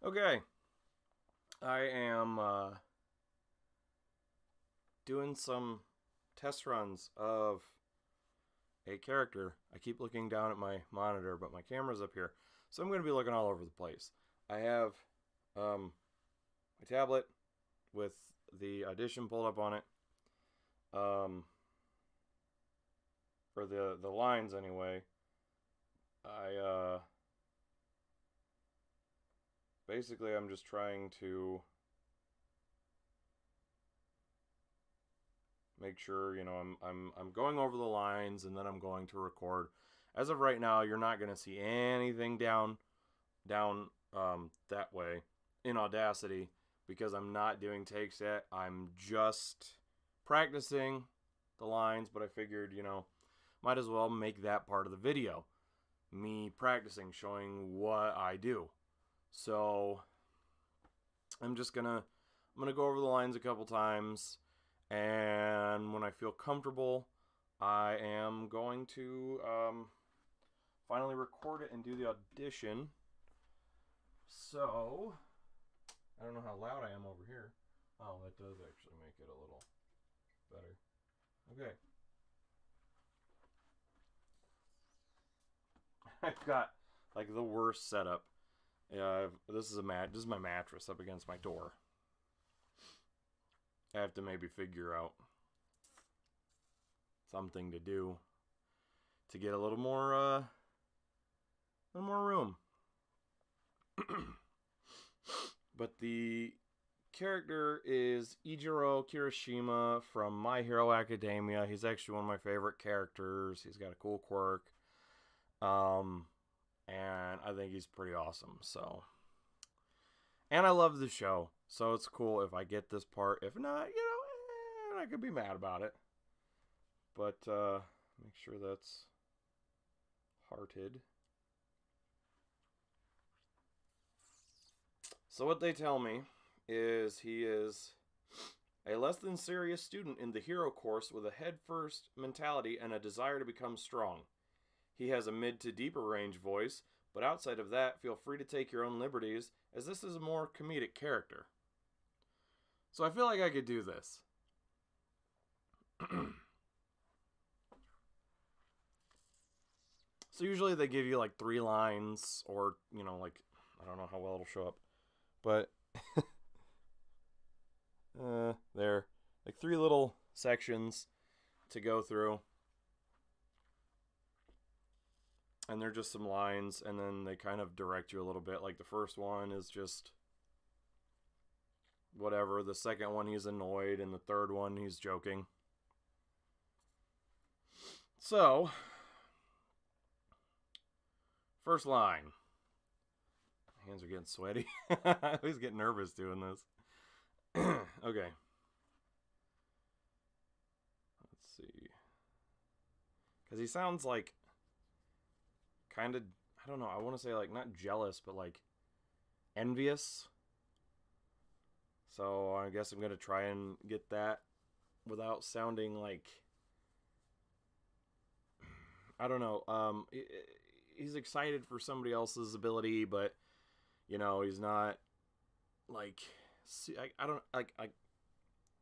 Okay, I am doing some test runs of a character. I keep looking down at my monitor, but my camera's up here, so I'm going to be looking all over the place. I have my tablet with the Audition pulled up on it, for the lines anyway. I basically I'm just trying to make sure, I'm going over the lines, and then I'm going to record. As of right now, you're not going to see anything down that way in Audacity, because I'm not doing takes yet. I'm just practicing the lines, but I figured, might as well make that part of the video. Me practicing, showing what I do. So I'm gonna go over the lines a couple times, and when I feel comfortable, I am going to finally record it and do the audition. So I don't know how loud I am over here. Oh, that does actually make it a little better. Okay. I've got like the worst setup. Yeah, this is my mattress up against my door. I have to maybe figure out something to do to get a little more room. But the character is Eijirou Kirishima from My Hero Academia. He's actually one of my favorite characters. He's got a cool quirk. And I think he's pretty awesome. So, and I love the show, so it's cool if I get this part. If not, I could be mad about it. But make sure that's hearted. So what they tell me is he is a less than serious student in the hero course with a head-first mentality and a desire to become strong. He has a mid to deeper range voice, but outside of that, feel free to take your own liberties, as this is a more comedic character. So I feel like I could do this. So usually they give you like 3 lines, or, like, I don't know how well it'll show up. But, there. Like 3 little sections to go through. And they're just some lines, and then they kind of direct you a little bit. Like the first one is just whatever. The second one, he's annoyed. And the third one, he's joking. So, first line. My hands are getting sweaty. I always get nervous doing this. Okay. Let's see. Because he sounds like kind of, I don't know, I want to say like not jealous, but like envious. So I guess I'm going to try and get that without sounding like, I don't know, he's excited for somebody else's ability, but he's not like, I don't like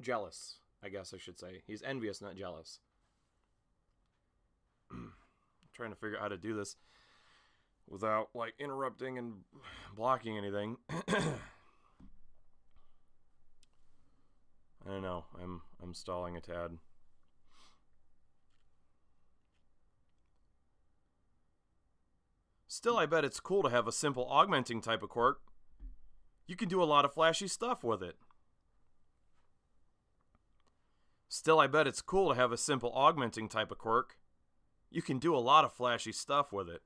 jealous, I guess I should say. He's envious, not jealous. I'm trying to figure out how to do this without like interrupting and blocking anything. I don't know. I'm stalling a tad. Still, I bet it's cool to have a simple augmenting type of quirk. You can do a lot of flashy stuff with it. Still, I bet it's cool to have a simple augmenting type of quirk. You can do a lot of flashy stuff with it.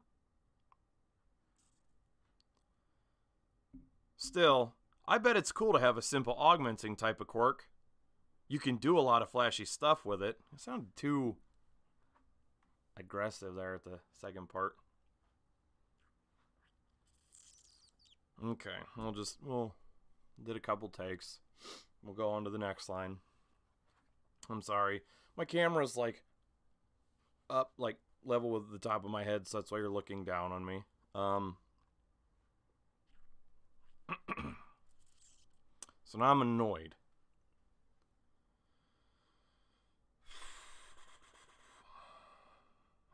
Still, I bet it's cool to have a simple augmenting type of quirk. You can do a lot of flashy stuff with it. It sounded too aggressive there at the second part. Okay, we'll did a couple takes. We'll go on to the next line. I'm sorry. My camera's like up, like level with the top of my head, so that's why you're looking down on me. So now I'm annoyed.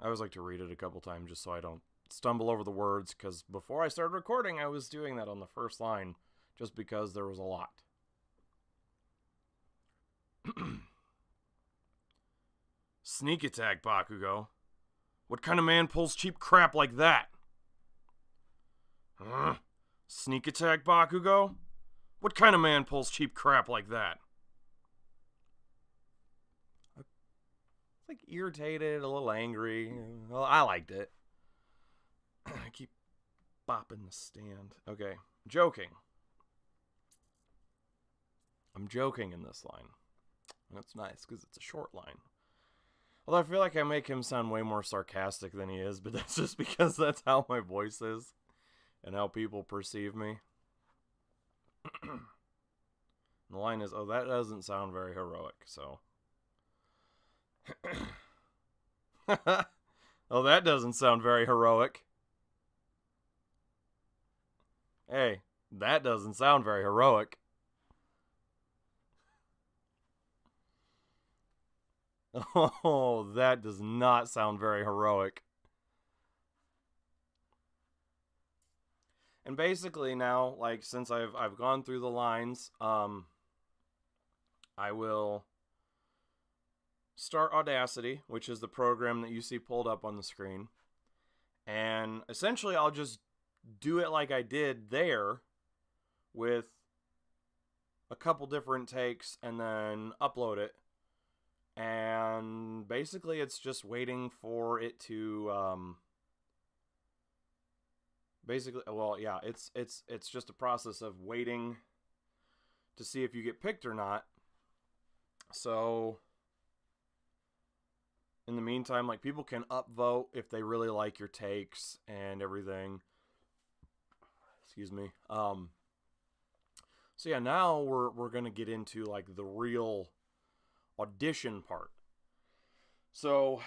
I always like to read it a couple times just so I don't stumble over the words, because before I started recording, I was doing that on the first line just because there was a lot. Sneak attack, Bakugo. What kind of man pulls cheap crap like that? Sneak attack, Bakugo? What kind of man pulls cheap crap like that? Like irritated, a little angry. Well, I liked it. I keep bopping the stand. Okay, joking. I'm joking in this line. And it's nice because it's a short line. Although I feel like I make him sound way more sarcastic than he is, but that's just because that's how my voice is and how people perceive me. The line is, oh, that doesn't sound very heroic, so... Oh, that doesn't sound very heroic. Hey, that doesn't sound very heroic. Oh, that does not sound very heroic. And basically now, like, since I've gone through the lines, I will start Audacity, which is the program that you see pulled up on the screen. And essentially I'll just do it like I did there with a couple different takes and then upload it. And basically it's just waiting for it to basically, well, yeah, it's just a process of waiting to see if you get picked or not. So in the meantime, like, people can upvote if they really like your takes and everything. Excuse me. So yeah, now we're gonna get into like the real audition part. So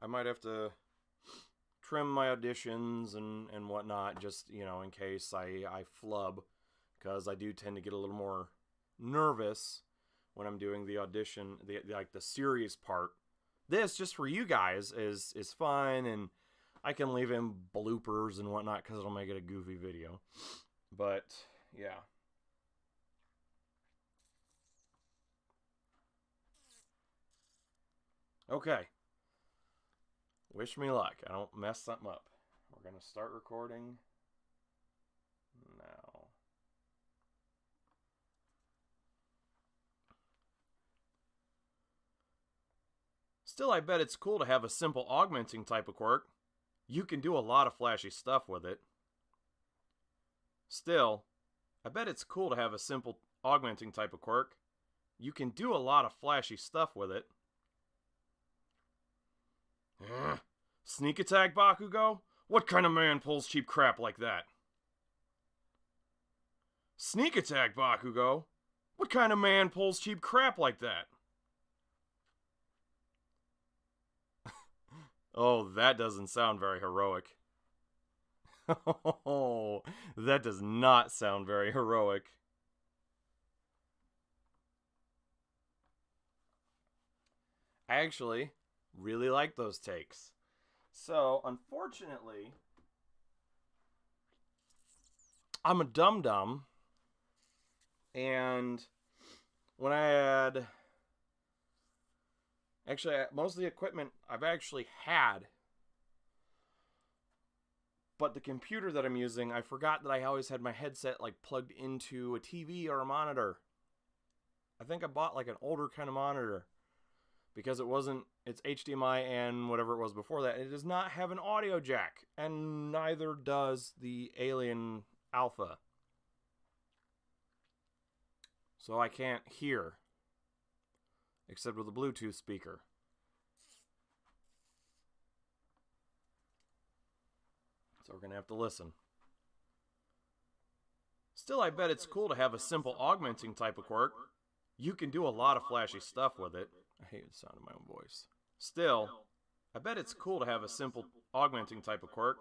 I might have to trim my auditions and whatnot, just, you know, in case I flub, because I do tend to get a little more nervous when I'm doing the audition, the serious part. This, just for you guys, is fun, and I can leave in bloopers and whatnot because it'll make it a goofy video. But yeah. Okay. Wish me luck. I don't mess something up. We're going to start recording now. Still, I bet it's cool to have a simple augmenting type of quirk. You can do a lot of flashy stuff with it. Still, I bet it's cool to have a simple augmenting type of quirk. You can do a lot of flashy stuff with it. Sneak attack, Bakugo? What kind of man pulls cheap crap like that? Sneak attack, Bakugo? What kind of man pulls cheap crap like that? Oh, that doesn't sound very heroic. Oh, that does not sound very heroic. I actually really like those takes. So, unfortunately, I'm a dum-dum, and when I had... Actually, most of the equipment I've actually had, but the computer that I'm using, I forgot that I always had my headset like plugged into a TV or a monitor. I think I bought like an older kind of monitor because it's HDMI and whatever it was before that. It does not have an audio jack, and neither does the Alien Alpha. So I can't hear. Except with a Bluetooth speaker. So we're going to have to listen. Still, I bet it's cool to have a simple augmenting type of quirk. You can do a lot of flashy stuff with it. I hate the sound of my own voice. Still, I bet it's cool to have a simple augmenting type of quirk.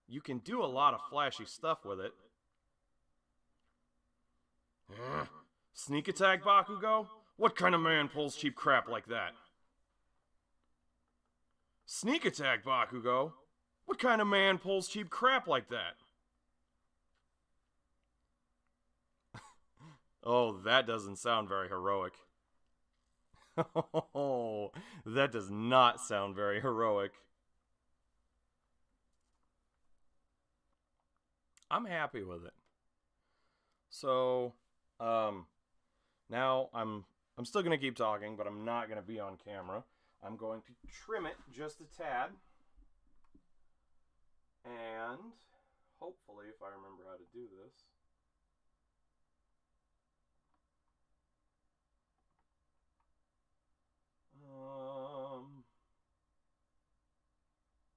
You can do a lot of flashy stuff with it. Sneak attack, Bakugo? What kind of man pulls cheap crap like that? Sneak attack, Bakugo? What kind of man pulls cheap crap like that? Oh, that doesn't sound very heroic. Oh, that does not sound very heroic. I'm happy with it. So, now I'm still gonna keep talking, but I'm not gonna be on camera. I'm going to trim it just a tad, and hopefully, if I remember how to do this.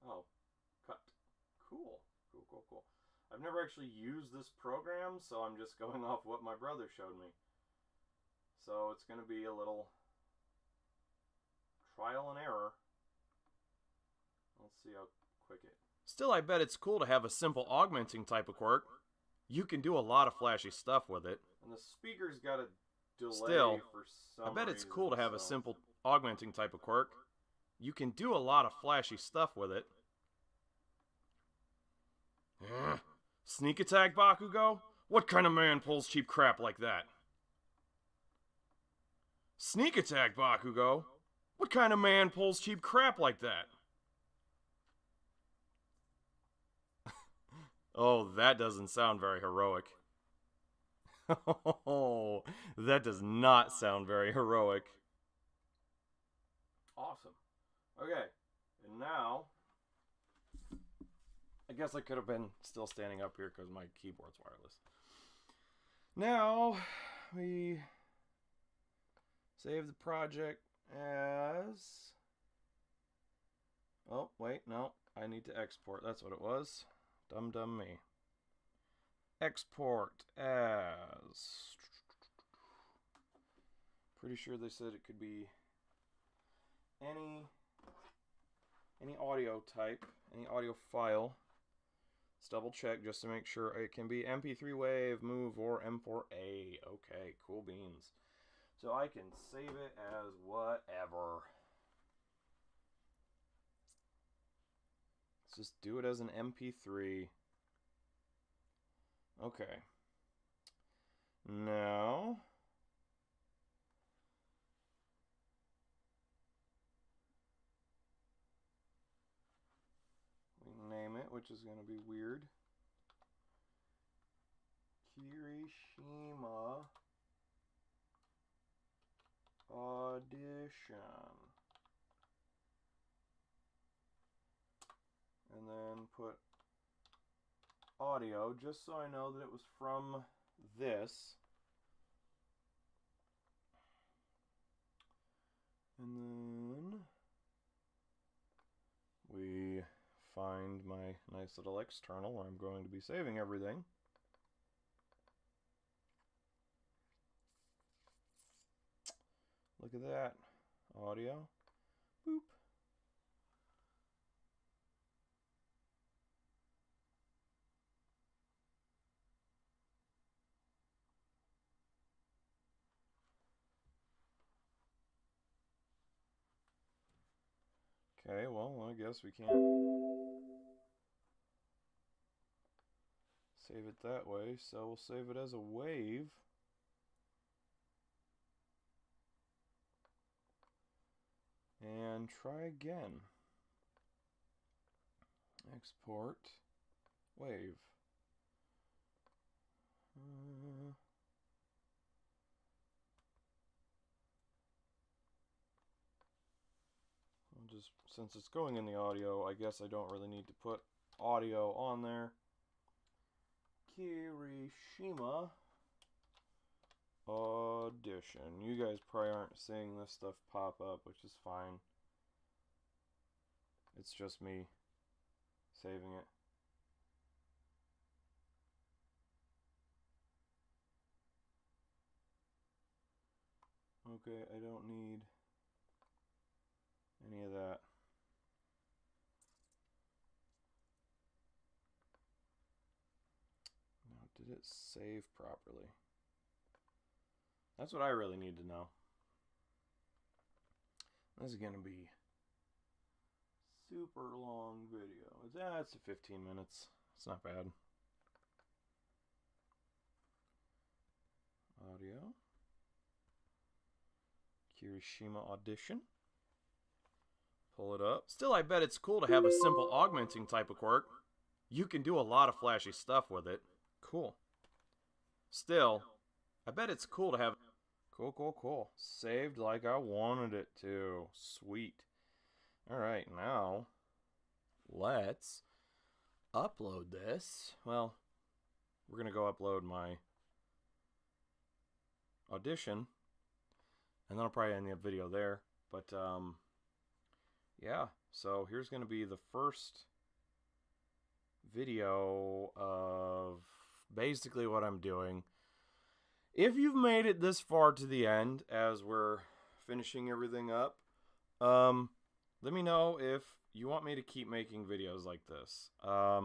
Oh, cut. Cool. Cool. I've never actually used this program, so I'm just going off what my brother showed me. So it's going to be a little trial and error. Let's see how quick it... Still, I bet it's cool to have a simple augmenting type of quirk. You can do a lot of flashy stuff with it. And the speaker's got a delay Still, for some I bet it's reason, cool to have a so- simple augmenting type of quirk. You can do a lot of flashy stuff with it. Sneak attack, Bakugo? What kind of man pulls cheap crap like that? Sneak attack, Bakugo? What kind of man pulls cheap crap like that? Oh, that doesn't sound very heroic. Oh, that does not sound very heroic. Awesome. Okay, and now... I guess I could have been still standing up here because my keyboard's wireless. Now, we save the project as... Oh, wait, no. I need to export. That's what it was. Dumb me. Export as... Pretty sure they said it could be any audio type, any audio file. Let's double check just to make sure it can be MP3 Wave, Move, or M4A. Okay, cool beans. So I can save it as whatever. Let's just do it as an MP3. Okay. Now... name it, which is going to be weird. Kirishima Audition. And then put audio, just so I know that it was from this. And then we find my nice little external where I'm going to be saving everything. Look at that. Audio. Boop. Okay, well, I guess we can't save it that way, so we'll save it as a wave. And try again. Export wave. Just since it's going in the audio, I guess I don't really need to put audio on there. Kirishima Audition. You guys probably aren't seeing this stuff pop up, which is fine. It's just me saving it. Okay, I don't need any of that. Now, did it save properly? That's what I really need to know. This is gonna be super long video. It's 15 minutes. It's not bad. Audio. Kirishima Audition. Pull it up. Still, I bet it's cool to have a simple augmenting type of quirk. You can do a lot of flashy stuff with it. Cool. Still, I bet it's cool to have... Cool. Saved like I wanted it to. Sweet. Alright, now let's upload this. Well, we're going to go upload my audition, and then I'll probably end the video there. But, yeah, so here's going to be the first video of basically what I'm doing. If you've made it this far to the end, as we're finishing everything up, let me know if you want me to keep making videos like this. I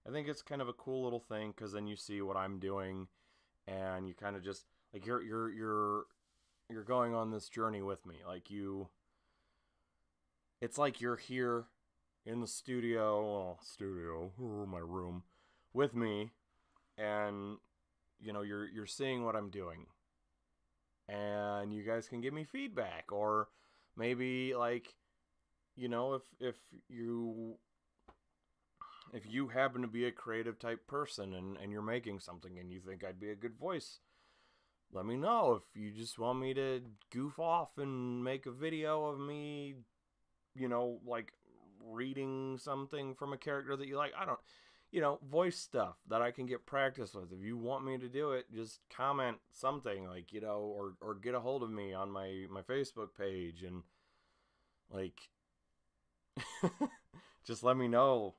think it's kind of a cool little thing, because then you see what I'm doing, and you kind of just, like, you're going on this journey with me. Like, it's like you're here in the studio, my room, with me, and you know, you're seeing what I'm doing, and you guys can give me feedback, or maybe, like, you know, if you happen to be a creative type person and you're making something and you think I'd be a good voice, let me know. If you just want me to goof off and make a video of me, you know, like reading something from a character that you like, I don't, you know, voice stuff that I can get practice with. If you want me to do it, just comment something, like, you know, or get a hold of me on my Facebook page, and like just let me know,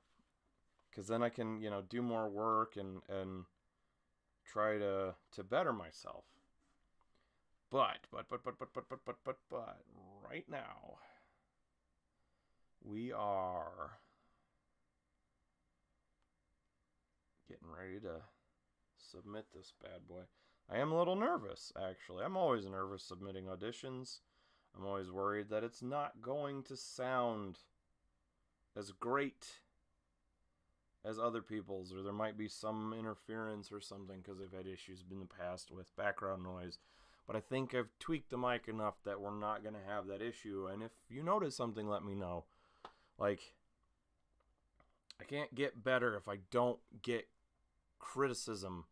because then I can, you know, do more work and try to better myself. But right now we are getting ready to submit this bad boy. I am a little nervous, actually. I'm always nervous submitting auditions. I'm always worried that it's not going to sound as great as other people's, or there might be some interference or something, because I've had issues in the past with background noise. But I think I've tweaked the mic enough that we're not going to have that issue. And if you notice something, let me know. Like, I can't get better if I don't get criticism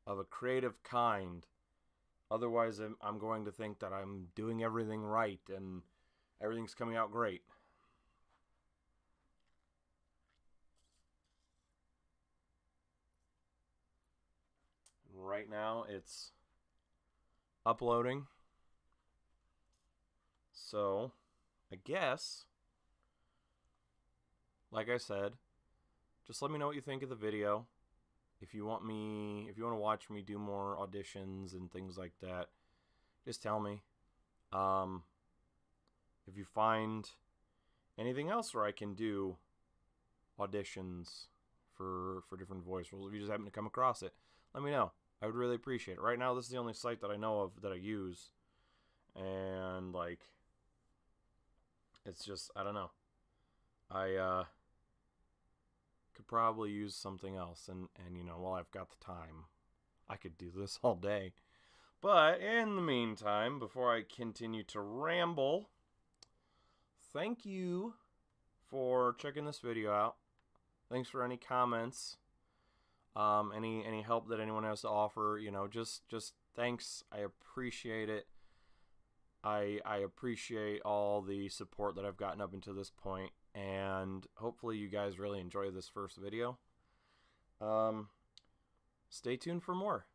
of a creative kind. Otherwise, I'm going to think that I'm doing everything right and everything's coming out great. Right now, it's uploading. So, I guess, like I said, just let me know what you think of the video. If you want to watch me do more auditions and things like that, just tell me. If you find anything else where I can do auditions for different voice roles, if you just happen to come across it, let me know. I would really appreciate it. Right now, this is the only site that I know of that I use, and like, it's just, I don't know. I could probably use something else, and you know, while I've got the time, I could do this all day. But in the meantime, before I continue to ramble, thank you for checking this video out. Thanks for any comments, any help that anyone has to offer. You know, just thanks. I appreciate it. I appreciate all the support that I've gotten up until this point. And hopefully you guys really enjoy this first video. Stay tuned for more.